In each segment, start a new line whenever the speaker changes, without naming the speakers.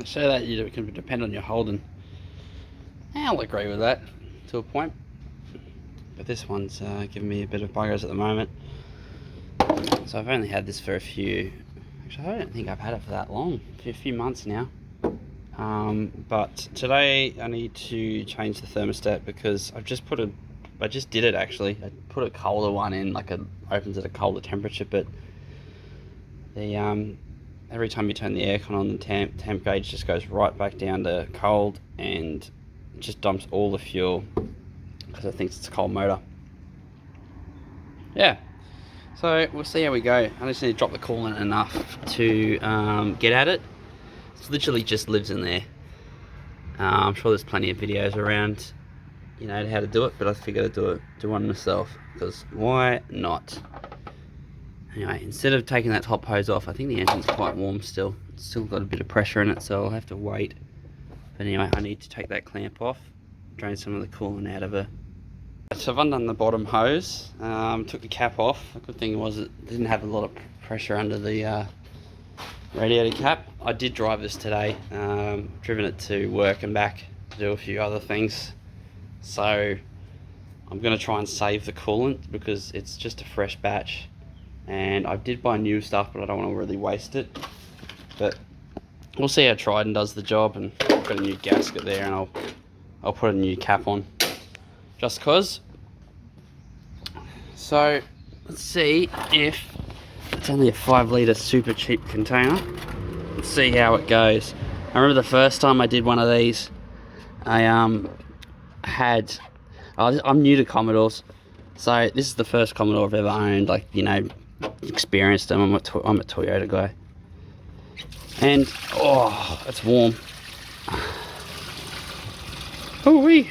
So that you can depend on your Holden. I'll agree with that to a point. But this one's giving me a bit of buggers at the moment. So I've only had this for a few... Actually, I don't think I've had it for that long. A few months now. But today I need to change the thermostat because I just did it actually. I put a colder one in, like it opens at a colder temperature, but the every time you turn the aircon on, the temp gauge just goes right back down to cold and it just dumps all the fuel because it thinks it's a cold motor. Yeah, so we'll see how we go. I just need to drop the coolant enough to get at it. It literally just lives in there. I'm sure there's plenty of videos around, you know, how to do it, but I figured I'd do one myself because why not? Anyway, instead of taking that top hose off, I think the engine's quite warm still. It's still got a bit of pressure in it, so I'll have to wait. But anyway, I need to take that clamp off, drain some of the coolant out of it. So I've undone the bottom hose, took the cap off. The good thing was it didn't have a lot of pressure under the radiator cap. I did drive this today, driven it to work and back to do a few other things. So I'm going to try and save the coolant because it's just a fresh batch. And I did buy new stuff, but I don't want to really waste it. But we'll see how Trident does the job, and I've got a new gasket there, and I'll put a new cap on, just cause. So let's see if it's only a 5 litre super cheap container. Let's see how it goes. I remember the first time I did one of these, I'm new to Commodores, so this is the first Commodore I've ever owned, like, you know, experienced them. I'm a Toyota guy, and oh, it's warm. Oh wee.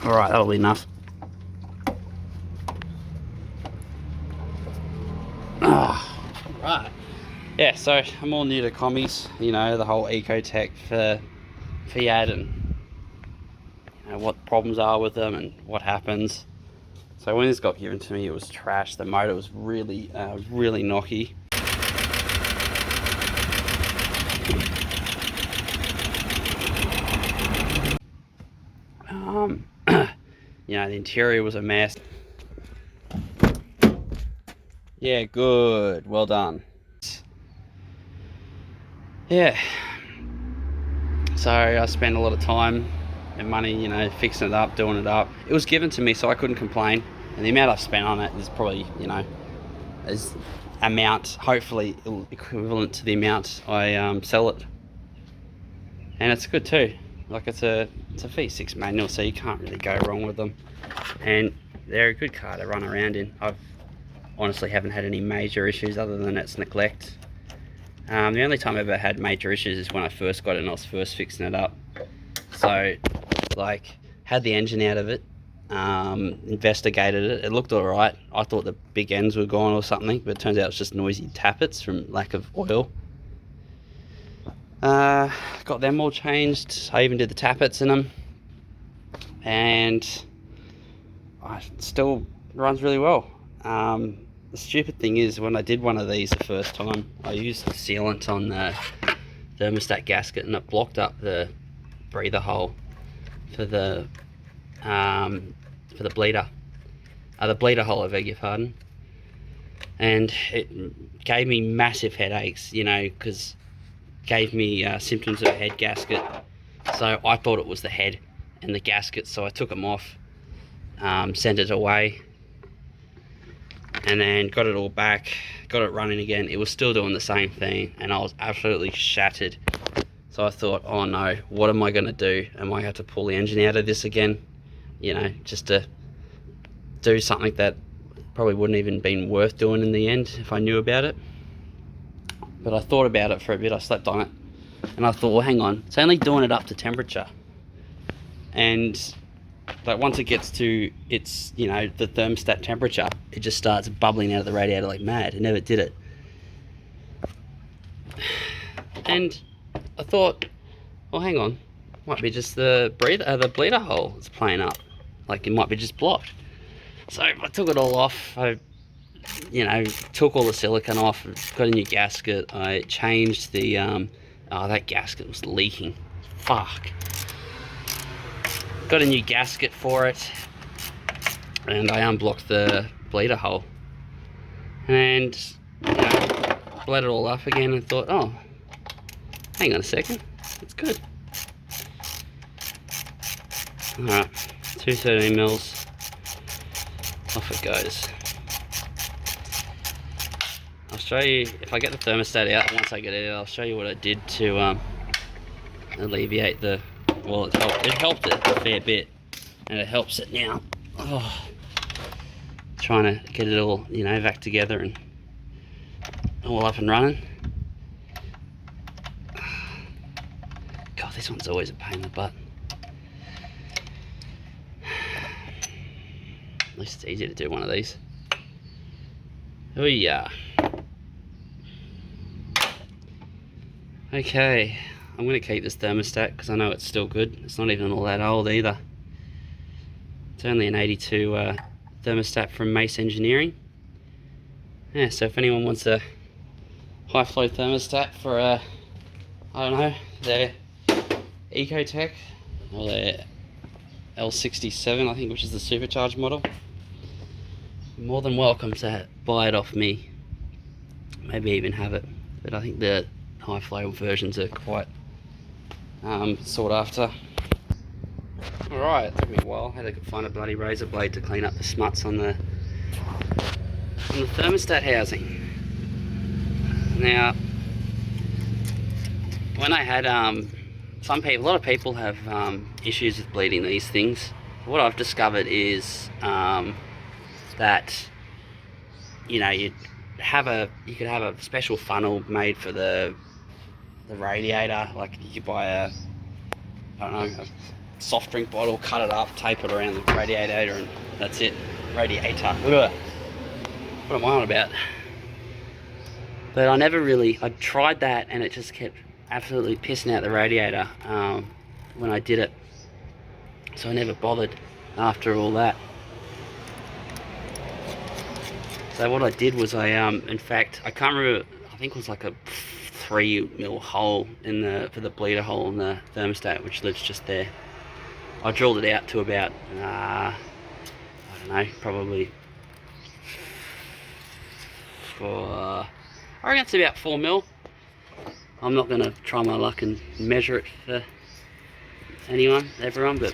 All right, that'll be enough. Right. Yeah, so I'm all new to commies, you know, the whole Ecotec for Fiat, and you know what problems are with them and what happens. So when this got given to me, it was trash. The motor was really, really knocky. You know, the interior was a mess. Yeah, good. Well done. Yeah. So I spent a lot of time and money, you know, fixing it up, doing it up. It was given to me, so I couldn't complain. And the amount I've spent on it is probably, you know, is amount, hopefully equivalent to the amount I sell it. And it's good too. Like it's a V6 manual, so you can't really go wrong with them. And they're a good car to run around in. I've honestly haven't had any major issues other than its neglect. The only time I ever had major issues is when I first got it and I was first fixing it up. So, like, had the engine out of it, investigated it. It looked alright. I thought the big ends were gone or something, but it turns out it's just noisy tappets from lack of oil. Got them all changed. I even did the tappets in them, and it still runs really well. The stupid thing is, when I did one of these the first time, I used sealant on the thermostat gasket, and it blocked up the breather hole for the bleeder. The bleeder hole, I beg your pardon. And it gave me massive headaches, you know, because it gave me symptoms of a head gasket. So I thought it was the head and the gasket, so I took them off, sent it away, and then got it all back, got it running again. It was still doing the same thing, and I was absolutely shattered. So I thought, oh no, what am I going to do? Am I going to have to pull the engine out of this again? You know, just to do something that probably wouldn't even been worth doing in the end if I knew about it. But I thought about it for a bit. I slept on it, and I thought, well, hang on, it's only doing it up to temperature. And like once it gets to its, you know, the thermostat temperature, it just starts bubbling out of the radiator like mad. It never did it. And I thought, well, hang on, might be just the bleeder hole that's playing up. Like it might be just blocked. So I took it all off. I took all the silicone off, got a new gasket. I changed the, that gasket was leaking. Fuck. Got a new gasket for it, and I unblocked the bleeder hole. And, bled it all up again and thought, oh, hang on a second, it's good. Alright, 213 mils, off it goes. I'll show you, if I get the thermostat out, once I get it out, I'll show you what I did to alleviate the, well, it helped it a fair bit, and it helps it now. Oh, trying to get it all, back together and all up and running. God, this one's always a pain in the butt. At least it's easy to do one of these. Oh yeah. Okay, I'm going to keep this thermostat because I know it's still good. It's not even all that old either. It's only an 82 thermostat from Mace Engineering. Yeah, so if anyone wants a high flow thermostat for I don't know, their Ecotec or their L67, I think, which is the supercharged model, you're more than welcome to buy it off me. Maybe even have it, but I think the high flow versions are quite sought after. Alright, it took me a while. I had to find a bloody razor blade to clean up the smuts on the thermostat housing. Now, when I had a lot of people have issues with bleeding these things. What I've discovered is that you could have a special funnel made for the radiator. Like you could buy a soft drink bottle, cut it up, tape it around the radiator, and that's it. Radiator. Ugh. What am I on about? But I tried that, and it just kept absolutely pissing out the radiator when I did it. So I never bothered after all that. So what I did was in fact, I can't remember, I think it was like a 3mm hole for the bleeder hole in the thermostat, which lives just there. I drilled it out to about, I don't know, probably I reckon it's about 4mm. I'm not going to try my luck and measure it for everyone, but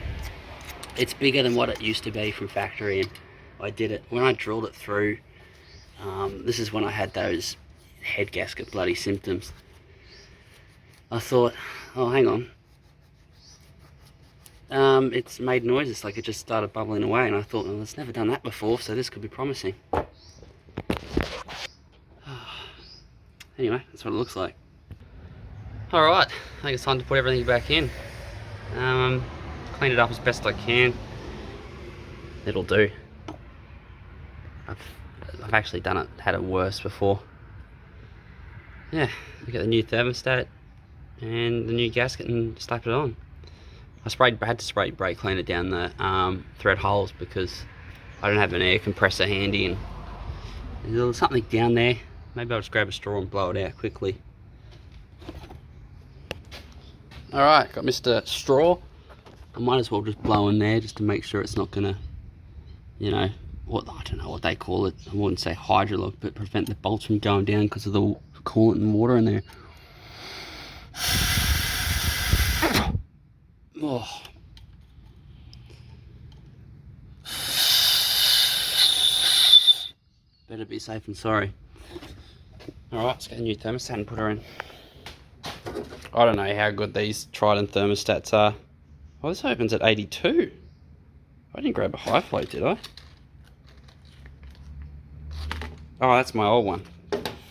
it's bigger than what it used to be from factory, and I did it. When I drilled it through, this is when I had those head gasket bloody symptoms. I thought, oh, hang on. It's made noises, like it just started bubbling away, and I thought, well, it's never done that before, so this could be promising. Anyway, that's what it looks like. Alright, I think it's time to put everything back in. Clean it up as best I can. It'll do. I've actually had it worse before. Yeah, we got the new thermostat and the new gasket and slap it on. I had to spray brake cleaner down the thread holes because I don't have an air compressor handy, and there's something down there. Maybe I'll just grab a straw and blow it out quickly. Alright, got Mr. Straw. I might as well just blow in there just to make sure it's not gonna, I don't know what they call it. I wouldn't say hydrolock, but prevent the bolts from going down because of the coolant and water in there. Oh. Better be safe than sorry. Alright, let's get a new thermostat and put her in. I don't know how good these Trident thermostats are. Oh, this opens at 82. I didn't grab a high flow, did I? Oh, that's my old one.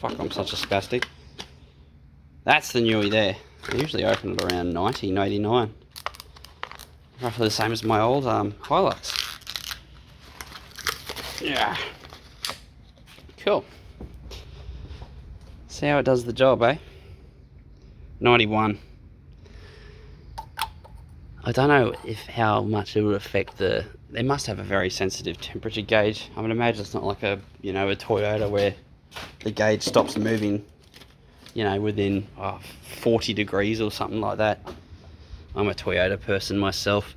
Fuck, I'm such a spastic. That's the newie there. I usually open it around 90, 99. Roughly the same as my old Hilux. Yeah. Cool. See how it does the job, eh? 91. I don't know how much it would affect the. They must have a very sensitive temperature gauge. I would imagine it's not like a a Toyota where the gauge stops moving, within 40 degrees or something like that. I'm a Toyota person myself,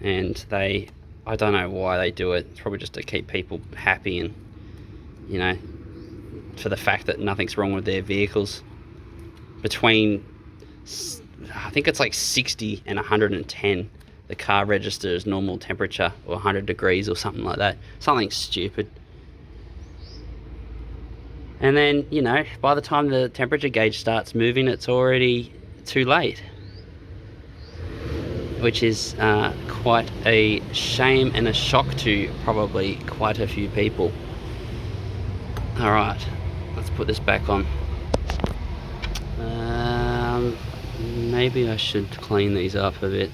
and I don't know why they do it. It's probably just to keep people happy and for the fact that nothing's wrong with their vehicles. Between, I think it's like 60 and 110, the car registers normal temperature, or 100 degrees or something like that. Something stupid. And then, by the time the temperature gauge starts moving, it's already too late. Which is quite a shame and a shock to probably quite a few people. Alright, let's put this back on. Maybe I should clean these up a bit.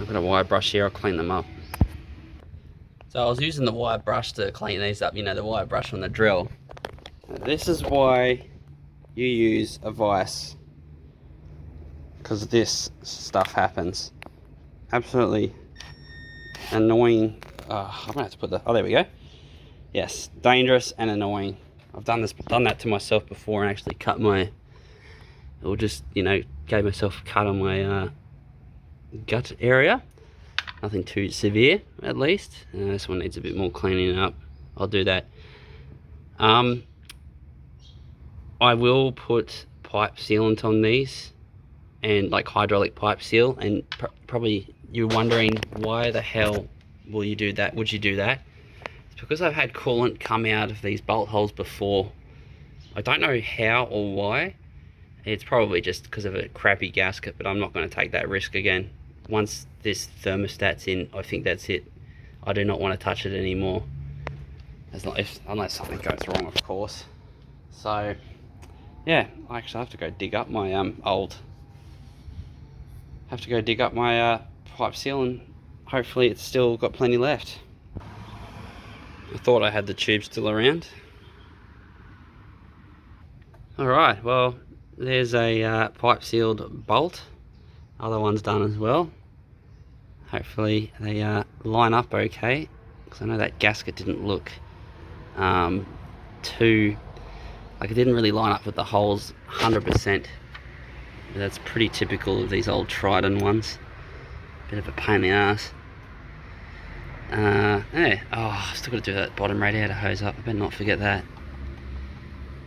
I've got a wire brush here, I'll clean them up. So I was using the wire brush to clean these up, the wire brush on the drill. Now, this is why you use a vise, because this stuff happens. Absolutely annoying. I'm gonna have to put there we go. Yes, dangerous and annoying. I've done that to myself before and actually cut my, or just gave myself a cut on my gut area. Nothing too severe, at least. This one needs a bit more cleaning up. I'll do that. I will put pipe sealant on these, and like hydraulic pipe seal, and probably you're wondering why the hell would you do that? It's because I've had coolant come out of these bolt holes before. I don't know how or why. It's probably just because of a crappy gasket, but I'm not going to take that risk again. Once this thermostat's in, I think that's it. I do not want to touch it anymore, unless something goes wrong, of course. So yeah, I actually have to go dig up my pipe seal, and hopefully it's still got plenty left. I thought I had the tube still around. Alright, well, there's a pipe sealed bolt. Other one's done as well. Hopefully they line up okay, because I know that gasket didn't look too, like, it didn't really line up with the holes 100%. That's pretty typical of these old Trident ones. Bit of a pain in the ass. Yeah. I've still got to do that bottom radiator hose up. I better not forget that.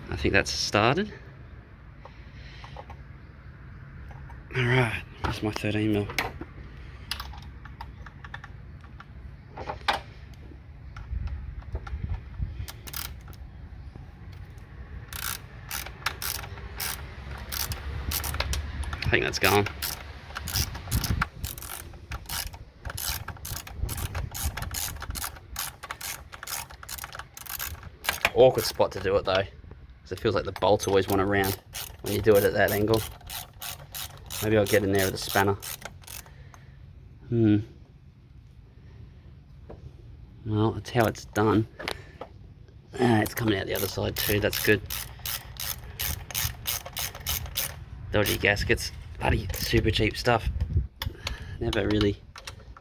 I think that's started. Alright, that's my 13mm. I think that's gone. Awkward spot to do it though, because it feels like the bolts always want to round when you do it at that angle. Maybe I'll get in there with a spanner. Well, that's how it's done. It's coming out the other side too, that's good. Dodgy gaskets, bloody super cheap stuff. Never really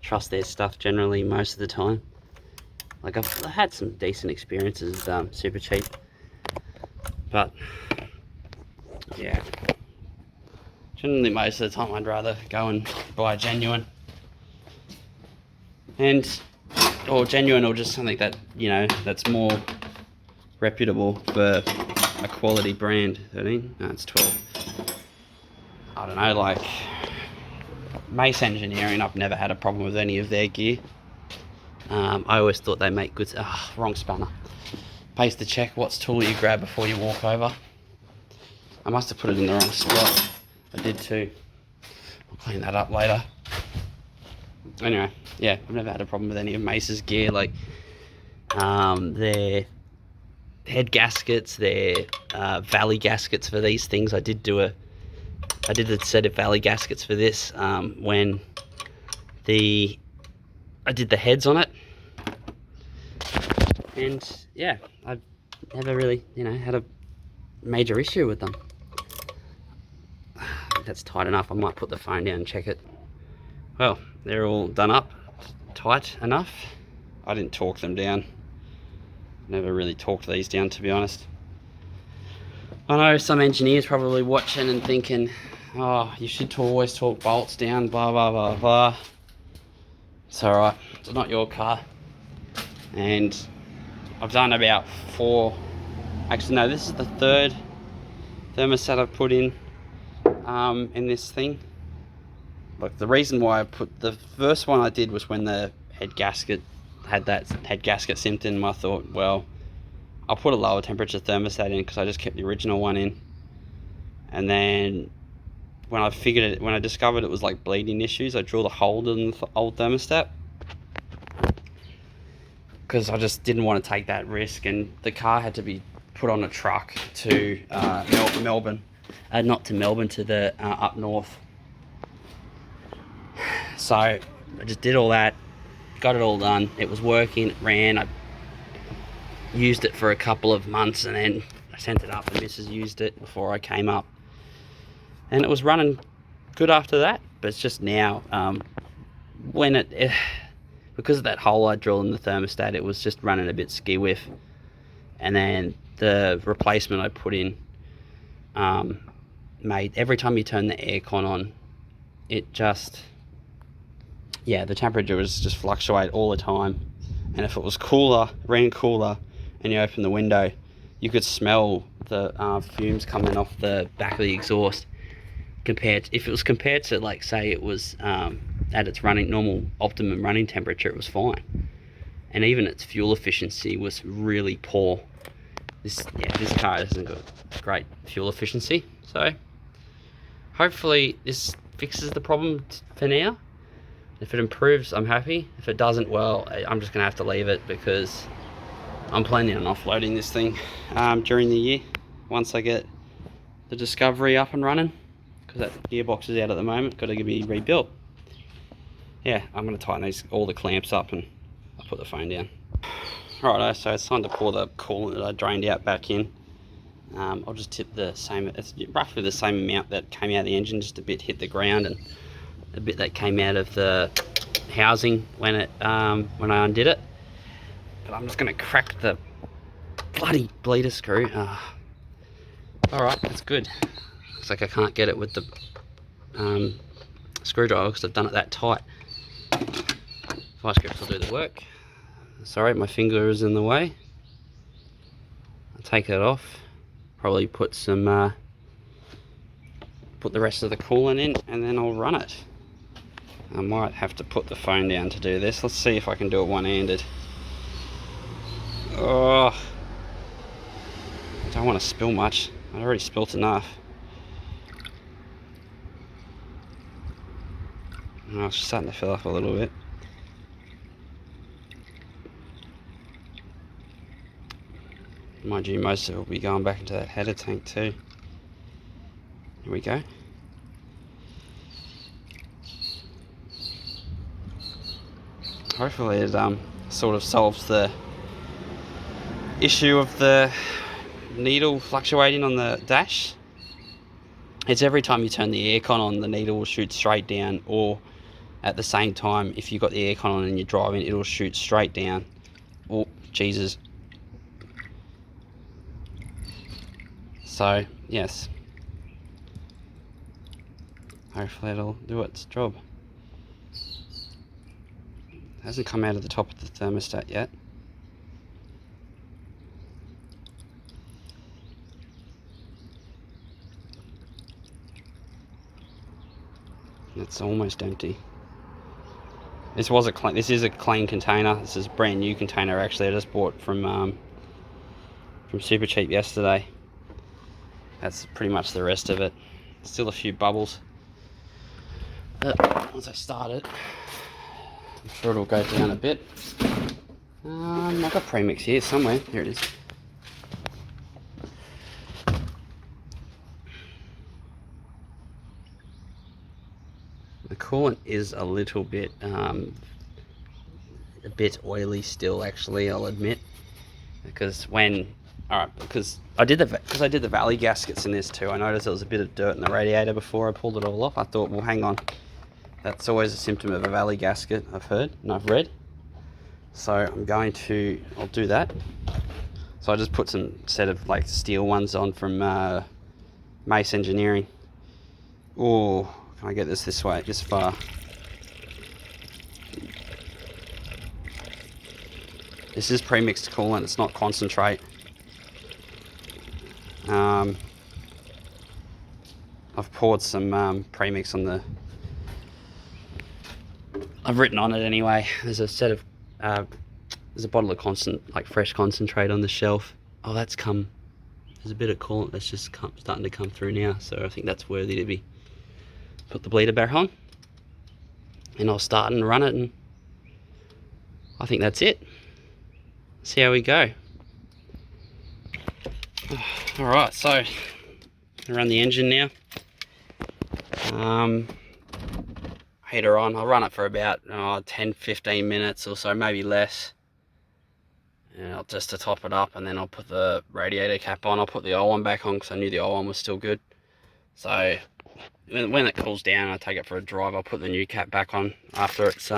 trust their stuff generally most of the time. Like, I've had some decent experiences with super cheap, but yeah, generally most of the time I'd rather go and buy genuine, or just something that that's more reputable for a quality brand. 13? No, it's 12. I don't know, like Mace Engineering, I've never had a problem with any of their gear. I always thought they make good. Wrong spanner. Pays to check what tool you grab before you walk over. I must have put it in the wrong spot. I did too. I'll clean that up later. Anyway, yeah, I've never had a problem with any of Mace's gear. Like their head gaskets, their valley gaskets for these things. I did a set of valley gaskets for this when I did the heads on it, and yeah, I've never really had a major issue with them. that's tight enough. I might put the phone down and check it. Well, they're all done up, tight enough. I didn't torque them down. Never really torqued these down, to be honest. I know some engineers probably watching and thinking, oh, you should always torque bolts down, blah, blah, blah, blah. It's alright, it's not your car. And I've done about 4, actually no, this is the 3rd thermostat I've put in this thing. Like, the reason why I put the first one I did was when the head gasket had that head gasket symptom. I thought, well, I'll put a lower temperature thermostat in because I just kept the original one in. And then when I discovered it was like bleeding issues, I drilled a hole in the old thermostat because I just didn't want to take that risk, and the car had to be put on a truck to Melbourne, not to Melbourne, to the up north. So I just did all that, got it all done. It was working, it ran. I used it for a couple of months and then I sent it up. The missus used it before I came up, and it was running good after that. But it's just now, when because of that hole I drilled in the thermostat, it was just running a bit ski whiff. And then the replacement I put in made every time you turn the aircon on, it just, yeah, the temperature was just fluctuate all the time. And if it was cooler, ran cooler, and you open the window, you could smell the fumes coming off the back of the exhaust. If it was compared to, like, say it was at its normal optimum running temperature, it was fine. And even its fuel efficiency was really poor. This car hasn't got great fuel efficiency, so hopefully this fixes the problem for now. If it improves, I'm happy. If it doesn't, well, I'm just gonna have to leave it, because I'm planning on offloading this thing during the year once I get the Discovery up and running, because that gearbox is out at the moment, got to be rebuilt. Yeah, I'm going to tighten all the clamps up and I'll put the phone down. Right, so it's time to pour the coolant that I drained out back in. I'll just tip the same, it's roughly the same amount that came out of the engine, just a bit hit the ground and a bit that came out of the housing when I undid it. But I'm just going to crack the bloody bleeder screw. Alright, that's good. Looks like I can't get it with the screwdriver because I've done it that tight. Vice grips will do the work. Sorry, my finger is in the way. I'll take that off. Probably put some put the rest of the coolant in, and then I'll run it. I might have to put the phone down to do this. Let's see if I can do it one-handed. Oh, I don't want to spill much. I already spilt enough. Oh, it's starting to fill up a little bit. Mind you, most of it will be going back into that header tank too. Here we go. Hopefully it sort of solves the issue of the needle fluctuating on the dash. It's every time you turn the aircon on, the needle will shoot straight down, or at the same time, if you've got the aircon on and you're driving, it'll shoot straight down. Oh, Jesus. So, yes. Hopefully it'll do its job. It hasn't come out of the top of the thermostat yet. It's almost empty. This is a clean container. This is a brand new container actually. I just bought from Super Cheap yesterday. That's pretty much the rest of it. Still a few bubbles. But once I start it, I'm sure it'll go down a bit. I've got premix here somewhere. Here it is. The coolant is a little bit oily still, actually, I'll admit, because when Alright, because I did the valley gaskets in this too. I noticed there was a bit of dirt in the radiator before I pulled it all off. I thought, well, hang on. That's always a symptom of a valley gasket, I've heard and I've read. So I'll do that. So I just put some set of like steel ones on from Mace Engineering. Oh, can I get this way, this far? This is pre-mixed coolant, it's not concentrate. I've poured some premix on the... I've written on it anyway. There's a set of... there's a bottle of fresh concentrate on the shelf. Oh, that's come... There's a bit of coolant that's just starting to come through now, so I think that's worthy to be... Put the bleeder back on. And I'll start and run it, and... I think that's it. See how we go. Alright, so I'm gonna run the engine now. Heater on. I'll run it for about 10-15 minutes or so, maybe less. And I'll just to top it up, and then I'll put the radiator cap on. I'll put the old one back on because I knew the old one was still good. So when it cools down, I take it for a drive. I'll put the new cap back on after it's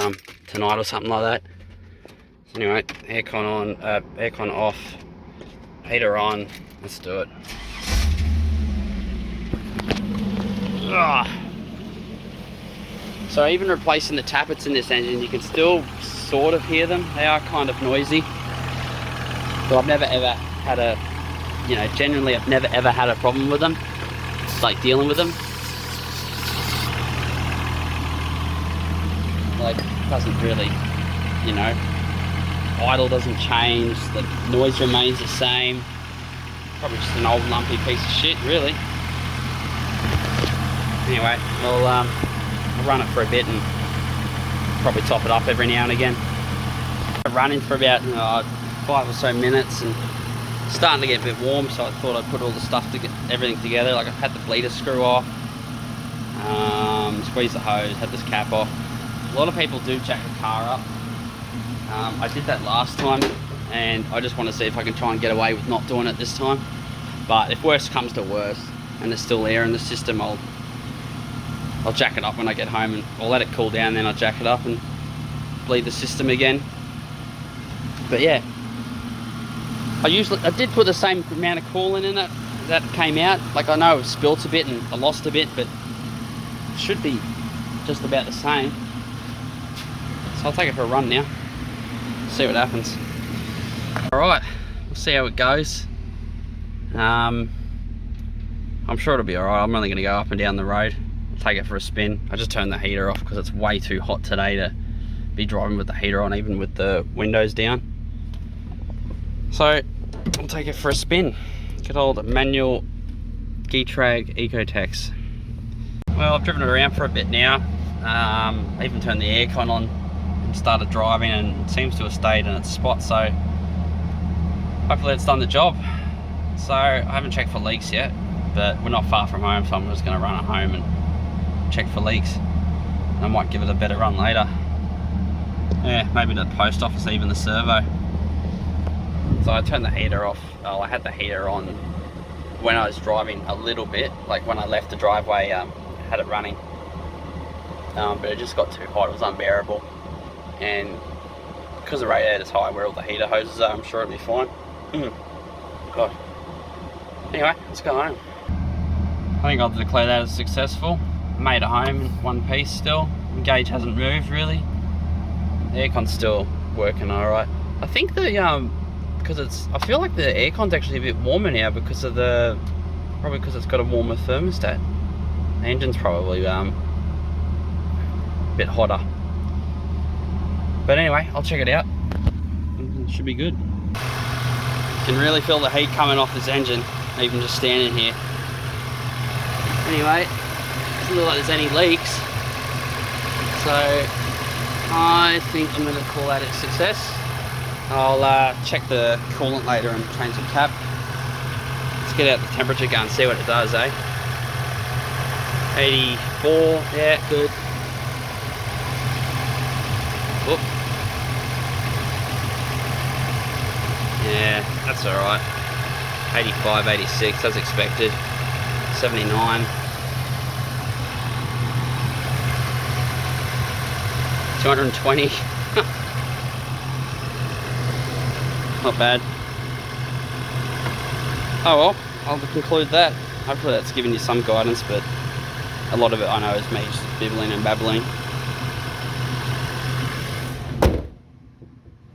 tonight or something like that. Anyway, aircon on, aircon off, heater on. Let's do it. Ugh. So even replacing the tappets in this engine, you can still sort of hear them. They are kind of noisy. But I've never ever had a, genuinely I've never ever had a problem with them. Like dealing with them. Like, doesn't really, idle doesn't change, the noise remains the same. Probably just an old lumpy piece of shit, really. Anyway, I'll run it for a bit and probably top it up every now and again. Running for about 5 or so minutes and starting to get a bit warm, so I thought I'd put all the stuff to get everything together. Like I've had the bleeder screw off, squeeze the hose, had this cap off. A lot of people do jack the car up. I did that last time, and I just want to see if I can try and get away with not doing it this time. But if worst comes to worst and there's still air in the system, I'll jack it up when I get home, and I'll let it cool down, then I'll jack it up and bleed the system again. But yeah, I did put the same amount of coolant in it that came out. Like, I know it spilt a bit and I lost a bit, but it should be just about the same. So I'll take it for a run now, see what happens. Alright, we'll see how it goes. I'm sure it'll be alright. I'm only going to go up and down the road, take it for a spin. I just turned the heater off because it's way too hot today to be driving with the heater on, even with the windows down. So I'll take it for a spin. Good old manual Getrag Ecotecs. Well, I've driven it around for a bit now. I even turned the aircon on and started driving, and it seems to have stayed in its spot, so hopefully it's done the job. So I haven't checked for leaks yet, but we're not far from home, so I'm just going to run it home and check for leaks. I might give it a better run later. Yeah, maybe the post office, even the servo. So I turned the heater off. Oh, I had the heater on when I was driving a little bit, like when I left the driveway, had it running. But it just got too hot, it was unbearable. And because the radiator's high where all the heater hoses are, I'm sure it'll be fine. God. Anyway, let's go home. I think I'll declare that as successful. Made it home in one piece still. The gauge hasn't moved really. The aircon's still working alright. I think the because I feel like the aircon's actually a bit warmer now because of probably because it's got a warmer thermostat. The engine's probably a bit hotter. But anyway, I'll check it out. It should be good. You can really feel the heat coming off this engine, even just standing here. Anyway, it doesn't look like there's any leaks. So I think I'm going to call that a success. I'll check the coolant later and change the cap. Let's get out the temperature gun and see what it does, eh? 84, yeah, good. Whoop. Yeah, that's alright. 85, 86 as expected. 79. 220. Not bad. Oh well, I'll conclude that. Hopefully that's given you some guidance, but a lot of it I know is me just bibbling and babbling.